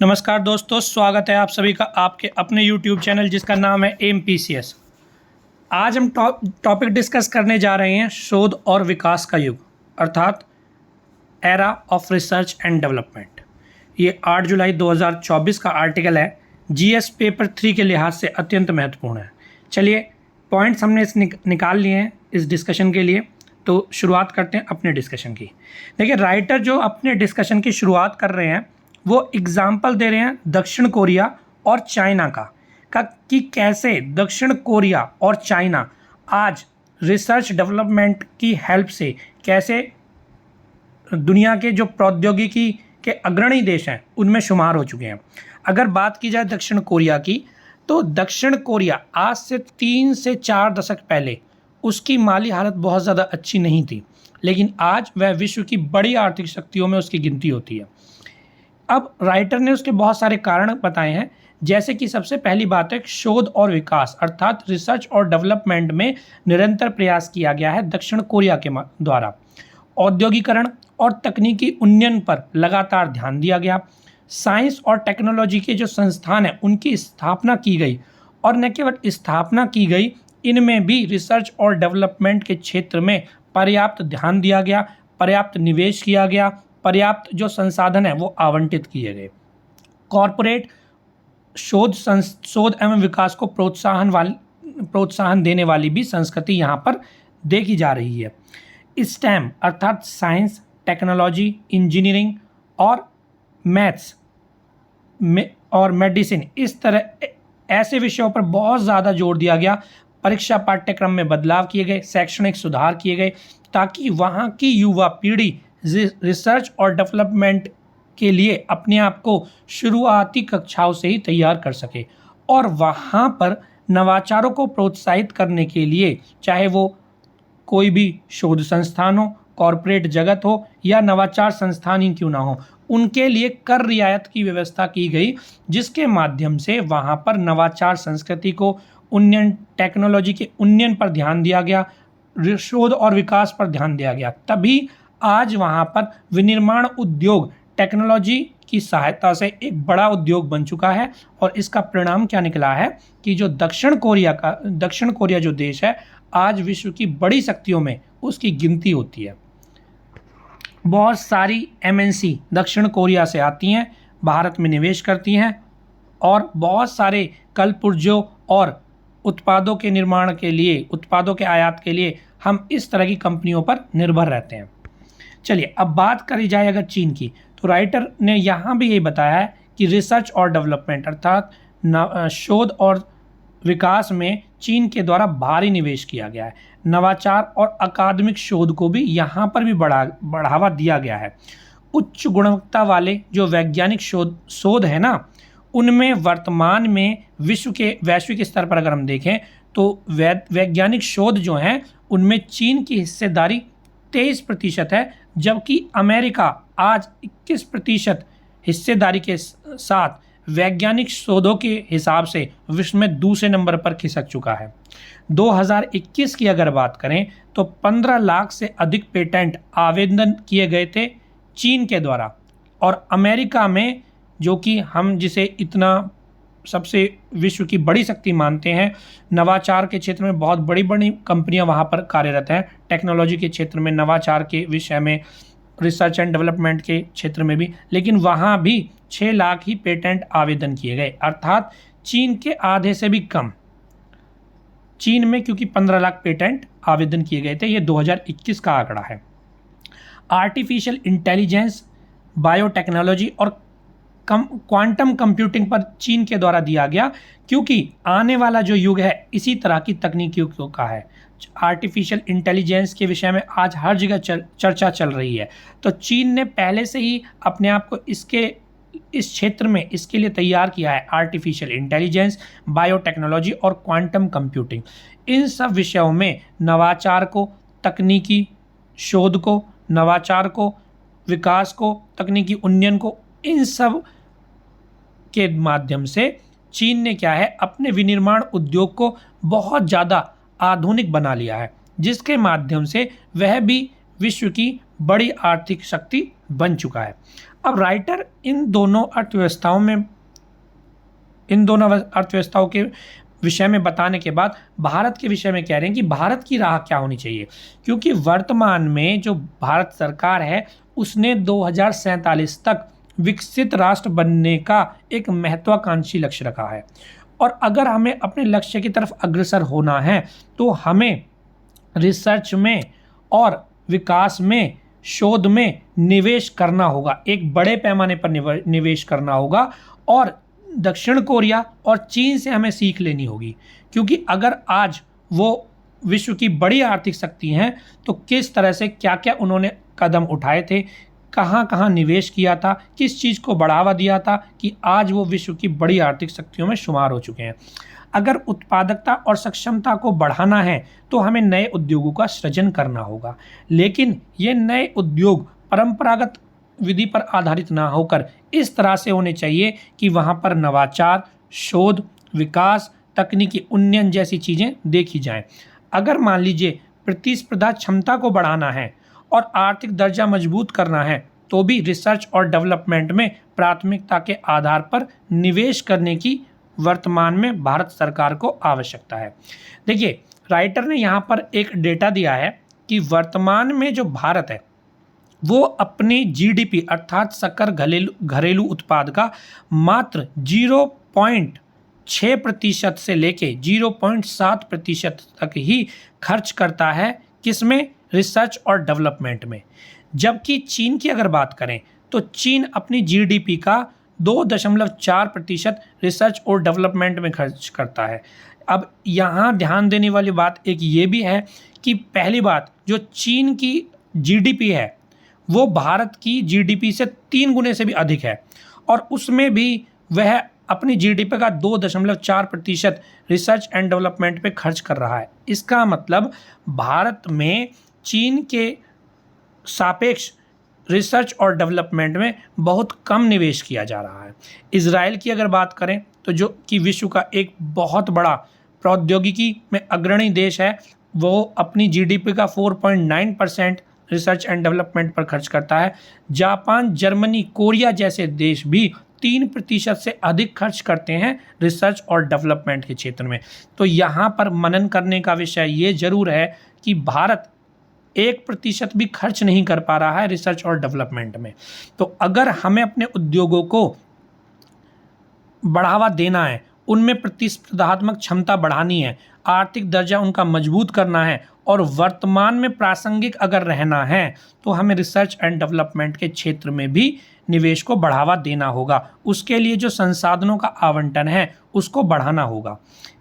नमस्कार दोस्तों, स्वागत है आप सभी का आपके अपने YouTube चैनल जिसका नाम है AMPCS। आज हम टॉपिक डिस्कस करने जा रहे हैं शोध और विकास का युग अर्थात era of research and development. ये 8 जुलाई 2024 का आर्टिकल है। GS पेपर 3 के लिहाज से अत्यंत महत्वपूर्ण है। चलिए पॉइंट्स हमने निकाल लिए हैं इस डिस्कशन के लिए, तो शुरुआत करते हैं अपने डिस्कशन की। देखिए, राइटर जो अपने डिस्कशन की शुरुआत कर रहे हैं वो एग्जाम्पल दे रहे हैं दक्षिण कोरिया और चाइना का कि कैसे दक्षिण कोरिया और चाइना आज रिसर्च डेवलपमेंट की हेल्प से कैसे दुनिया के जो प्रौद्योगिकी के अग्रणी देश हैं उनमें शुमार हो चुके हैं। अगर बात की जाए दक्षिण कोरिया की, तो दक्षिण कोरिया आज से 3 से 4 दशक पहले उसकी माली हालत बहुत ज़्यादा अच्छी नहीं थी, लेकिन आज वह विश्व की बड़ी आर्थिक शक्तियों में उसकी गिनती होती है। अब राइटर ने उसके बहुत सारे कारण बताए हैं, जैसे कि सबसे पहली बात है शोध और विकास अर्थात रिसर्च और डेवलपमेंट में निरंतर प्रयास किया गया है दक्षिण कोरिया के द्वारा। औद्योगिकरण और तकनीकी उन्नयन पर लगातार ध्यान दिया गया। साइंस और टेक्नोलॉजी के जो संस्थान हैं उनकी स्थापना की गई, और न केवल स्थापना की गई, इनमें भी रिसर्च और डेवलपमेंट के क्षेत्र में पर्याप्त ध्यान दिया गया, पर्याप्त निवेश किया गया, पर्याप्त जो संसाधन है वो आवंटित किए गए। कॉरपोरेट शोध एवं विकास को प्रोत्साहन देने वाली भी संस्कृति यहाँ पर देखी जा रही है। स्टेम अर्थात साइंस, टेक्नोलॉजी, इंजीनियरिंग और मैथ्स और मेडिसिन, इस तरह ऐसे विषयों पर बहुत ज़्यादा जोर दिया गया। परीक्षा पाठ्यक्रम में बदलाव किए गए, शैक्षणिक सुधार किए गए, ताकि वहाँ की युवा पीढ़ी रिसर्च और डेवलपमेंट के लिए अपने आप को शुरुआती कक्षाओं से ही तैयार कर सके, और वहाँ पर नवाचारों को प्रोत्साहित करने के लिए चाहे वो कोई भी शोध संस्थान हो, कॉरपोरेट जगत हो या नवाचार संस्थान ही क्यों ना हो, उनके लिए कर रियायत की व्यवस्था की गई, जिसके माध्यम से वहाँ पर नवाचार संस्कृति को उन्नयन, टेक्नोलॉजी के उन्नयन पर ध्यान दिया गया, शोध और विकास पर ध्यान दिया गया। तभी आज वहाँ पर विनिर्माण उद्योग टेक्नोलॉजी की सहायता से एक बड़ा उद्योग बन चुका है, और इसका परिणाम क्या निकला है कि जो दक्षिण कोरिया जो देश है आज विश्व की बड़ी शक्तियों में उसकी गिनती होती है। बहुत सारी MNC दक्षिण कोरिया से आती हैं, भारत में निवेश करती हैं, और बहुत सारे कलपुर्जों और उत्पादों के निर्माण के लिए, उत्पादों के आयात के लिए हम इस तरह की कंपनियों पर निर्भर रहते हैं। चलिए अब बात करी जाए अगर चीन की, तो राइटर ने यहाँ भी यही बताया है कि रिसर्च और डेवलपमेंट अर्थात शोध और विकास में चीन के द्वारा भारी निवेश किया गया है। नवाचार और अकादमिक शोध को भी यहाँ पर भी बढ़ावा दिया गया है। उच्च गुणवत्ता वाले जो वैज्ञानिक शोध है ना, उनमें वर्तमान में वैश्विक स्तर पर अगर हम देखें तो वैज्ञानिक शोध जो हैं उनमें चीन की हिस्सेदारी 23% है, जबकि अमेरिका आज 21% हिस्सेदारी के साथ वैज्ञानिक शोधों के हिसाब से विश्व में दूसरे नंबर पर खिसक चुका है। 2021 की अगर बात करें तो 15 लाख से अधिक पेटेंट आवेदन किए गए थे चीन के द्वारा, और अमेरिका में, जो कि हम जिसे इतना सबसे विश्व की बड़ी शक्ति मानते हैं, नवाचार के क्षेत्र में बहुत बड़ी बड़ी कंपनियां वहां पर कार्यरत हैं, टेक्नोलॉजी के क्षेत्र में, नवाचार के विषय में, रिसर्च एंड डेवलपमेंट के क्षेत्र में भी, लेकिन वहां भी 6 लाख ही पेटेंट आवेदन किए गए, अर्थात चीन के आधे से भी कम। चीन में क्योंकि 15 लाख पेटेंट आवेदन किए गए थे, ये 2021 का आंकड़ा है। आर्टिफिशियल इंटेलिजेंस, बायोटेक्नोलॉजी और क्वांटम कंप्यूटिंग पर चीन के द्वारा दिया गया, क्योंकि आने वाला जो युग है इसी तरह की तकनीकियों का है। आर्टिफिशियल इंटेलिजेंस के विषय में आज हर जगह चर्चा चल रही है, तो चीन ने पहले से ही अपने आप को इस क्षेत्र में इसके लिए तैयार किया है। आर्टिफिशियल इंटेलिजेंस, बायोटेक्नोलॉजी और क्वांटम कंप्यूटिंग, इन सब विषयों में नवाचार को, तकनीकी शोध को, नवाचार को, विकास को, तकनीकी उन्नयन को, इन सब के माध्यम से चीन ने क्या है अपने विनिर्माण उद्योग को बहुत ज़्यादा आधुनिक बना लिया है, जिसके माध्यम से वह भी विश्व की बड़ी आर्थिक शक्ति बन चुका है। अब राइटर इन दोनों अर्थव्यवस्थाओं के विषय में बताने के बाद भारत के विषय में कह रहे हैं कि भारत की राह क्या होनी चाहिए, क्योंकि वर्तमान में जो भारत सरकार है उसने 2047 तक विकसित राष्ट्र बनने का एक महत्वाकांक्षी लक्ष्य रखा है। और अगर हमें अपने लक्ष्य की तरफ अग्रसर होना है तो हमें रिसर्च में और विकास में, शोध में निवेश करना होगा, एक बड़े पैमाने पर निवेश करना होगा। और दक्षिण कोरिया और चीन से हमें सीख लेनी होगी, क्योंकि अगर आज वो विश्व की बड़ी आर्थिक शक्ति हैं तो किस तरह से क्या क्या उन्होंने कदम उठाए थे, कहाँ कहाँ निवेश किया था, किस चीज़ को बढ़ावा दिया था कि आज वो विश्व की बड़ी आर्थिक शक्तियों में शुमार हो चुके हैं। अगर उत्पादकता और सक्षमता को बढ़ाना है तो हमें नए उद्योगों का सृजन करना होगा, लेकिन ये नए उद्योग परंपरागत विधि पर आधारित ना होकर इस तरह से होने चाहिए कि वहाँ पर नवाचार, शोध, विकास, तकनीकी उन्नयन जैसी चीज़ें देखी जाएं। अगर मान लीजिए प्रतिस्पर्धा क्षमता को बढ़ाना है और आर्थिक दर्जा मजबूत करना है तो भी रिसर्च और डेवलपमेंट में प्राथमिकता के आधार पर निवेश करने की वर्तमान में भारत सरकार को आवश्यकता है। देखिए, राइटर ने यहाँ पर एक डेटा दिया है कि वर्तमान में जो भारत है वो अपनी जीडीपी अर्थात सकल घरेलू उत्पाद का मात्र 0.6% से लेके 0.7% तक ही खर्च करता है, किसमें? रिसर्च और डेवलपमेंट में। जबकि चीन की अगर बात करें तो चीन अपनी जीडीपी का 2.4% रिसर्च और डेवलपमेंट में खर्च करता है। अब यहाँ ध्यान देने वाली बात एक ये भी है कि पहली बात, जो चीन की जीडीपी है वो भारत की जीडीपी से 3 गुने से भी अधिक है, और उसमें भी वह अपनी जीडीपी का 2.4% रिसर्च एंड डेवलपमेंट पे खर्च कर रहा है। इसका मतलब भारत में चीन के सापेक्ष रिसर्च और डेवलपमेंट में बहुत कम निवेश किया जा रहा है। इजराइल की अगर बात करें तो जो कि विश्व का एक बहुत बड़ा प्रौद्योगिकी में अग्रणी देश है, वो अपनी जीडीपी का 4.9% रिसर्च एंड डेवलपमेंट पर खर्च करता है। जापान, जर्मनी, कोरिया जैसे देश भी 3% से अधिक खर्च करते हैं रिसर्च और डेवलपमेंट के क्षेत्र में। तो यहाँ पर मनन करने का विषय ये जरूर है कि भारत 1% भी खर्च नहीं कर पा रहा है रिसर्च और डेवलपमेंट में। तो अगर हमें अपने उद्योगों को बढ़ावा देना है, उनमें प्रतिस्पर्धात्मक क्षमता बढ़ानी है, आर्थिक दर्जा उनका मजबूत करना है और वर्तमान में प्रासंगिक अगर रहना है तो हमें रिसर्च एंड डेवलपमेंट के क्षेत्र में भी निवेश को बढ़ावा देना होगा। उसके लिए जो संसाधनों का आवंटन है उसको बढ़ाना होगा।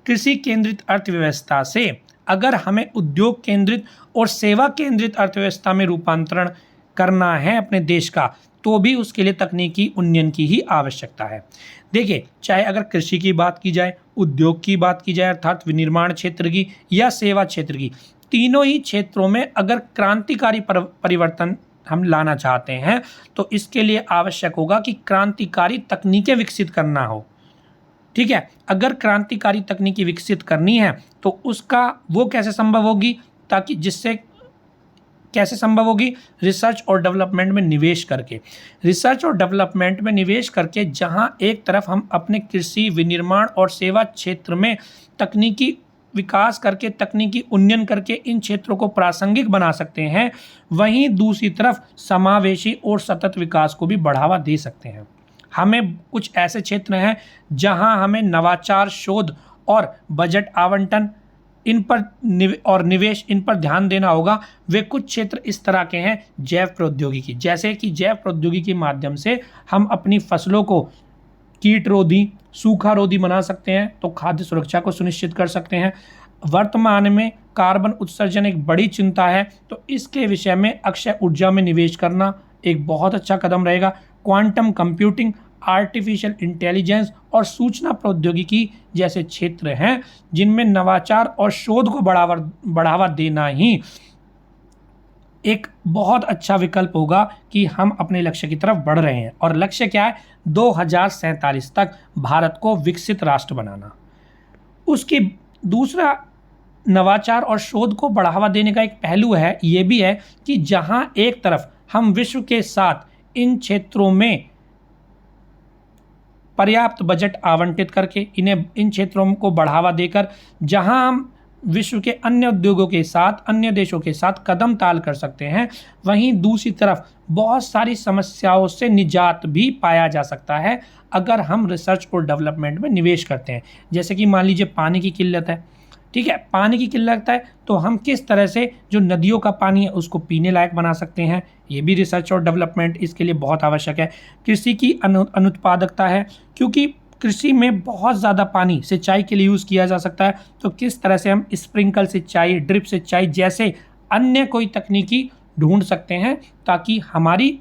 कृषि केंद्रित अर्थव्यवस्था से अगर हमें उद्योग केंद्रित और सेवा केंद्रित अर्थव्यवस्था में रूपांतरण करना है अपने देश का, तो भी उसके लिए तकनीकी उन्नयन की ही आवश्यकता है। देखिए, चाहे अगर कृषि की बात की जाए, उद्योग की बात की जाए अर्थात विनिर्माण क्षेत्र की, या सेवा क्षेत्र की, तीनों ही क्षेत्रों में अगर क्रांतिकारी परिवर्तन हम लाना चाहते हैं तो इसके लिए आवश्यक होगा कि क्रांतिकारी तकनीकें विकसित करना हो। ठीक है, अगर क्रांतिकारी तकनीकी विकसित करनी है तो उसका वो कैसे संभव होगी, ताकि जिससे कैसे संभव होगी? रिसर्च और डेवलपमेंट में निवेश करके। रिसर्च और डेवलपमेंट में निवेश करके जहां एक तरफ हम अपने कृषि, विनिर्माण और सेवा क्षेत्र में तकनीकी विकास करके, तकनीकी उन्नयन करके इन क्षेत्रों को प्रासंगिक बना सकते हैं, वहीं दूसरी तरफ समावेशी और सतत विकास को भी बढ़ावा दे सकते हैं। हमें कुछ ऐसे क्षेत्र हैं जहां हमें नवाचार, शोध और बजट आवंटन इन पर निवेश इन पर ध्यान देना होगा। वे कुछ क्षेत्र इस तरह के हैं, जैव प्रौद्योगिकी, जैसे कि जैव प्रौद्योगिकी के माध्यम से हम अपनी फसलों को कीट रोधी, सूखा रोधी बना सकते हैं, तो खाद्य सुरक्षा को सुनिश्चित कर सकते हैं। वर्तमान में कार्बन उत्सर्जन एक बड़ी चिंता है, तो इसके विषय में अक्षय ऊर्जा में निवेश करना एक बहुत अच्छा कदम रहेगा। क्वांटम कंप्यूटिंग, आर्टिफिशियल इंटेलिजेंस और सूचना प्रौद्योगिकी जैसे क्षेत्र हैं जिनमें नवाचार और शोध को बढ़ावा देना ही एक बहुत अच्छा विकल्प होगा कि हम अपने लक्ष्य की तरफ बढ़ रहे हैं। और लक्ष्य क्या है? 2047 तक भारत को विकसित राष्ट्र बनाना। उसकी दूसरा नवाचार और शोध को बढ़ावा देने का एक पहलू है, ये भी है कि जहां एक तरफ हम विश्व के साथ इन क्षेत्रों में पर्याप्त बजट आवंटित करके इन क्षेत्रों को बढ़ावा देकर जहां हम विश्व के अन्य उद्योगों के साथ, अन्य देशों के साथ कदम ताल कर सकते हैं, वहीं दूसरी तरफ बहुत सारी समस्याओं से निजात भी पाया जा सकता है अगर हम रिसर्च और डेवलपमेंट में निवेश करते हैं। जैसे कि मान लीजिए पानी की किल्लत है, ठीक है, पानी की किल्लत है तो हम किस तरह से जो नदियों का पानी है उसको पीने लायक बना सकते हैं, ये भी रिसर्च और डेवलपमेंट इसके लिए बहुत आवश्यक है। कृषि की अनुत्पादकता है, क्योंकि कृषि में बहुत ज़्यादा पानी सिंचाई के लिए यूज़ किया जा सकता है, तो किस तरह से हम स्प्रिंकल सिंचाई, ड्रिप सिंचाई जैसे अन्य कोई तकनीकी ढूंढ सकते हैं ताकि हमारी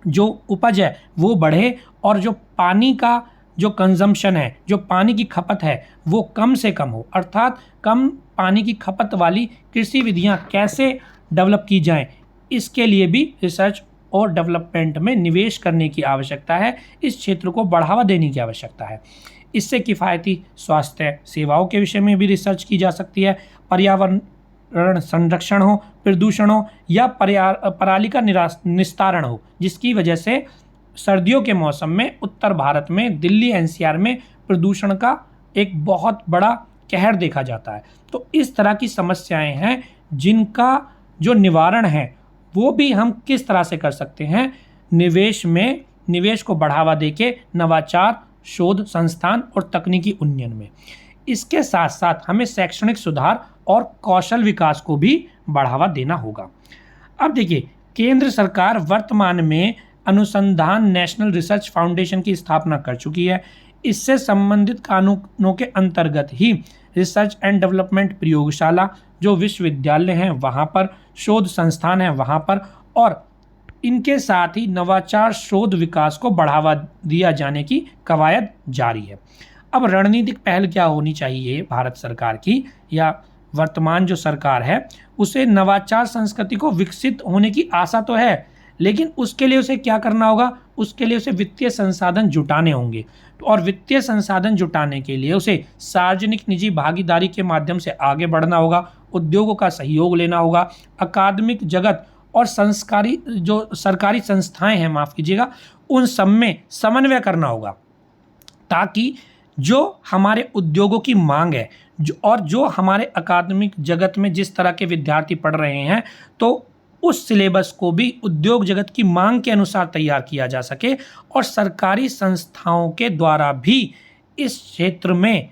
जो उपज है वो बढ़े और जो पानी का जो कंजम्पशन है, जो पानी की खपत है वो कम से कम हो। अर्थात कम पानी की खपत वाली कृषि विधियां कैसे डेवलप की जाएं, इसके लिए भी रिसर्च और डेवलपमेंट में निवेश करने की आवश्यकता है। इस क्षेत्र को बढ़ावा देने की आवश्यकता है। इससे किफ़ायती स्वास्थ्य सेवाओं के विषय में भी रिसर्च की जा सकती है। पर्यावरण संरक्षण हो, प्रदूषण हो या पराली का निस्तारण हो, जिसकी वजह से सर्दियों के मौसम में उत्तर भारत में दिल्ली एनसीआर में प्रदूषण का एक बहुत बड़ा कहर देखा जाता है। तो इस तरह की समस्याएं हैं जिनका जो निवारण है वो भी हम किस तरह से कर सकते हैं, निवेश को बढ़ावा देके नवाचार, शोध संस्थान और तकनीकी उन्नयन में। इसके साथ साथ हमें शैक्षणिक सुधार और कौशल विकास को भी बढ़ावा देना होगा। अब देखिए, केंद्र सरकार वर्तमान में अनुसंधान नेशनल रिसर्च फाउंडेशन की स्थापना कर चुकी है। इससे संबंधित कानूनों के अंतर्गत ही रिसर्च एंड डेवलपमेंट प्रयोगशाला जो विश्वविद्यालय हैं वहाँ पर, शोध संस्थान हैं वहाँ पर, और इनके साथ ही नवाचार, शोध विकास को बढ़ावा दिया जाने की कवायद जारी है। अब रणनीतिक पहल क्या होनी चाहिए भारत सरकार की या वर्तमान जो सरकार है उसे नवाचार संस्कृति को विकसित होने की आशा तो है, लेकिन उसके लिए उसे क्या करना होगा, उसके लिए उसे वित्तीय संसाधन जुटाने होंगे। और वित्तीय संसाधन जुटाने के लिए उसे सार्वजनिक निजी भागीदारी के माध्यम से आगे बढ़ना होगा, उद्योगों का सहयोग लेना होगा, अकादमिक जगत और सरकारी संस्थाएं हैं, माफ़ कीजिएगा, उन सब में समन्वय करना होगा ताकि जो हमारे उद्योगों की मांग है जो हमारे अकादमिक जगत में जिस तरह के विद्यार्थी पढ़ रहे हैं, तो उस सिलेबस को भी उद्योग जगत की मांग के अनुसार तैयार किया जा सके और सरकारी संस्थाओं के द्वारा भी इस क्षेत्र में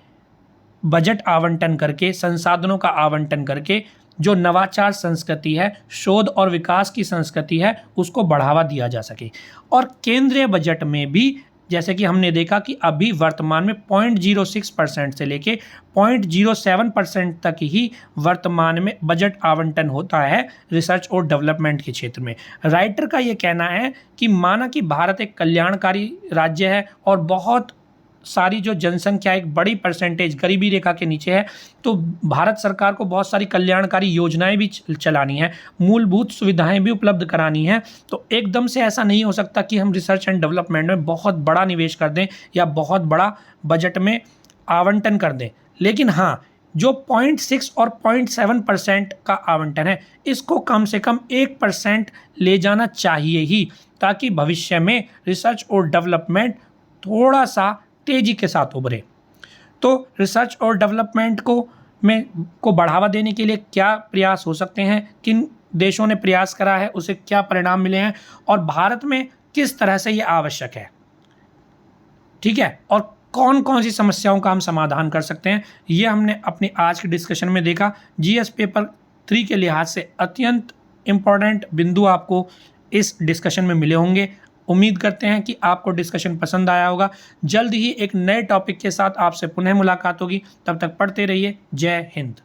बजट आवंटन करके, संसाधनों का आवंटन करके जो नवाचार संस्कृति है, शोध और विकास की संस्कृति है, उसको बढ़ावा दिया जा सके। और केंद्रीय बजट में भी जैसे कि हमने देखा कि अभी वर्तमान में 0.06% से लेके 0.07% तक ही वर्तमान में बजट आवंटन होता है रिसर्च और डेवलपमेंट के क्षेत्र में। राइटर का ये कहना है कि माना कि भारत एक कल्याणकारी राज्य है और बहुत सारी जो जनसंख्या एक बड़ी परसेंटेज गरीबी रेखा के नीचे है, तो भारत सरकार को बहुत सारी कल्याणकारी योजनाएं भी चलानी है, मूलभूत सुविधाएं भी उपलब्ध करानी है। तो एकदम से ऐसा नहीं हो सकता कि हम रिसर्च एंड डेवलपमेंट में बहुत बड़ा निवेश कर दें या बहुत बड़ा बजट में आवंटन कर दें। लेकिन हाँ, जो 0.6 और 0.7% का आवंटन है, इसको कम से कम 1% ले जाना चाहिए ही, ताकि भविष्य में रिसर्च और डेवलपमेंट थोड़ा सा तेजी के साथ उभरे। तो रिसर्च और डेवलपमेंट को बढ़ावा देने के लिए क्या प्रयास हो सकते हैं, किन देशों ने प्रयास करा है, उसे क्या परिणाम मिले हैं और भारत में किस तरह से ये आवश्यक है, ठीक है, और कौन कौन सी समस्याओं का हम समाधान कर सकते हैं, ये हमने अपनी आज के डिस्कशन में देखा। जीएस पेपर 3 के लिहाज से अत्यंत इम्पॉर्टेंट बिंदु आपको इस डिस्कशन में मिले होंगे। उम्मीद करते हैं कि आपको डिस्कशन पसंद आया होगा। जल्द ही एक नए टॉपिक के साथ आपसे पुनः मुलाकात होगी। तब तक पढ़ते रहिए। जय हिंद।